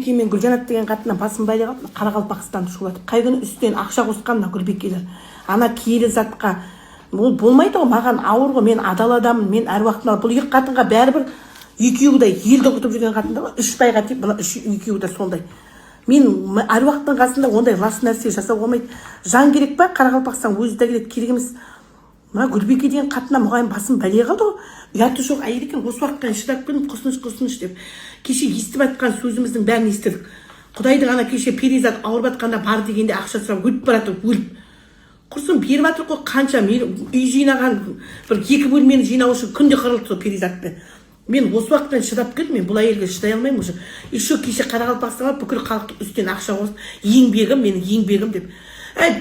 Мен Гүлжанат деген қатына басын байлап Қарақалпақстан шулатып. Қай күні үстінен ақша қосқан Гүлбекелер. Ана киелі затқа. Бұл болмайды ғой, маған ауыр ғой, мен адал адаммын, мен әруақтың бұл екі қатынға бәрібір екеуі де елді құтып жүрген қатындар, үш байға тиіп, мына екеуі де сондай. Мен әруақтың қасында ондай лас нәрсе жасауға болмайды. Жан керек па? Қарақалпақстан өзі де келеді, керек емес. Мына Гүлбеке деген қатына мұғайын басын бәле қалды ғой. Ұяты жоқ әйел екен, осы уақытқа шыдап келдім, құрсыныш деп. Кеше естіп айтқан сөзіміздің бәрін естідік. Құдайды ғана кеше Перизат ауырып жатқанда бар дегенде ақша сұрап өліп баратыр, өліп. Құрсын беріп жатыр ғой, қанша үй жинаған, бір 2 бөлмені жинау үшін күнде қырылды сол Перизатпен. Мен осы уақыттан шыдап келдім, мен бұл әйелге шыдай алмаймын уже. Еще кеше Қарақалпақстанға бүкіл халықтың үстінен ақша қосып, еңбегім, менің еңбегім деп.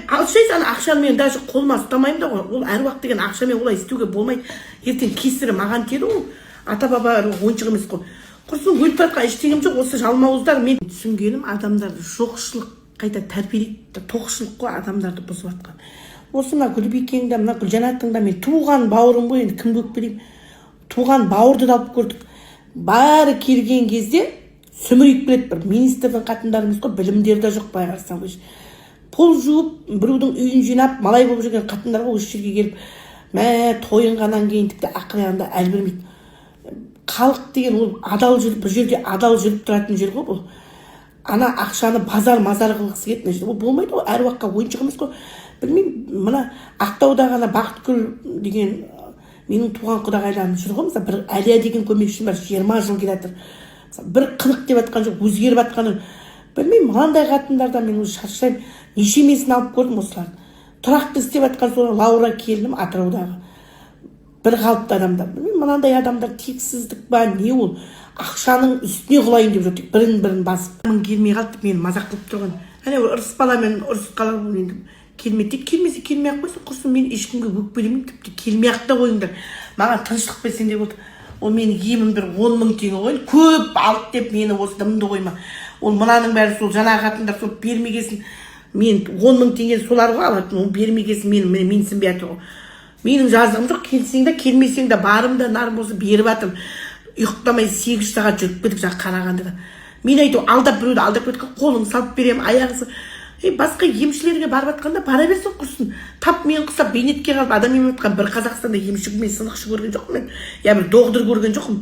Алшайсыз, ана ақшаны мен даже қолыма ұстамаймын да ғой. Ол әруақ деген ақшамен олай істеуге болмайды. Ертең кесірі маған тиеді ол. Ата-баба ойыншық емес қой. Құрсын өліп жатқан ештеңем жоқ, осы жалмауыздар. Мен түсінгенім, адамдарды жоқшылық қайта тәрбиелейді, тоқшылық қой адамдарды бұзып жатқан. Осы мына Гүлбекеңді, мына Гүлжанаттың да мен туған бауырым ғой, енді кім өкпелеймін. Туған бауырды да алып көрдік. Бәрі келген кезде сүмірейіп келеді, бір министрдің қатындарымыз ғой, білімдері де жоқ, бай қарасаң ғой. Пол жуып, біреудің үйін жинап, малай болып жүрген қатындарға осы жерге келіп, тойынғаннан кейін тіпті ақырағанда әл бермейді. Халық деген ол адал жүріп, бір жерде адал жүріп тұратын жер ғой бұл. Ана ақшаны базар-мазар қылғысы келеді. Ол болмайды ғой, әруаққа ойыншық емес қой. Білмеймін, мына Ақтауда ғана Бақытгүл деген менің туған құдағайларым жүр ғой, мысалы бір Әлия деген көмекшім бар, 20 жыл келатыр. Бір қынық деп жатқан жоқ, өзгеріп жатқаны. Білмеймін, мынандай қатындардан мен өзі шаршаймын. Нешемесін алып көрдім осыларды. Тұрақты істеп жатқан соң Лаура келдім, Атыраудағы. Бір қалыпты адамдар. Білмеймін, мынандай адамдар тексіздік ба, не ол? Ақшаның үстіне құлайын деп жүрдік, бірін басып. Мың келмей қалды, мен мазақ қылып тұрған. Әне ұрыс баламен ұрыс қалар енді. Келмейді, келмесе келмей ақ қойсын, құрсын мен ешкімге өкпелемеймін, тіпті келмей ақ та қойыңдар. Маған тыныштық берсеңдер болды. Ол менің емім бір 10 мың теңге ғой, көп алды деп мені осы дымды қойма. Ол мынаның бәрі сол жаңағы қатындар сол бермегесін, мен 10 мың теңге соларға алатын, ол бермегесін мен сінбей жатыр ғой. Менің жазығым жоқ, келсең де келмесең де барым да нарым болса беріп жатырмын. Ұйықтамай 8 сағат жүріп келдік жаңа Қарағандыда. Мен айту алдап біреуді алдап кеткен, қолын салып беремін, аяғысы. Басқа емшілерге барып жатқанда бара берсін құрсын. Тап мен құсап бейнетке қалып адам еміп жатқан бір Қазақстанда емші мен сынықшы көрген жоқпын мен. Я бір доғдыр көрген жоқпын.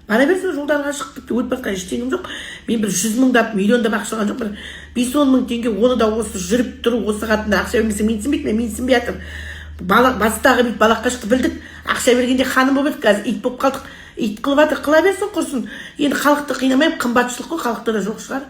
Бара берсін жолдарға шығып өтіп жатқан ештеңем жоқ. Мен бір 100 мыңдап, миллиондап ақша алған жоқ. Бір 5-10 мың теңге, оны да осы жүріп тұру, осы қатында ақша бермесе мен сенбейді, мен сенбей жатырмын. Бастағы бит балаққа шықты білдік. Ақша бергенде ханым болып едік, қазір ит болып қалдық. Ит қылып жатыр, қыла берсін құрсын. Енді халықты қинамай, қымбатшылық қой, халықта да жоқ шығар.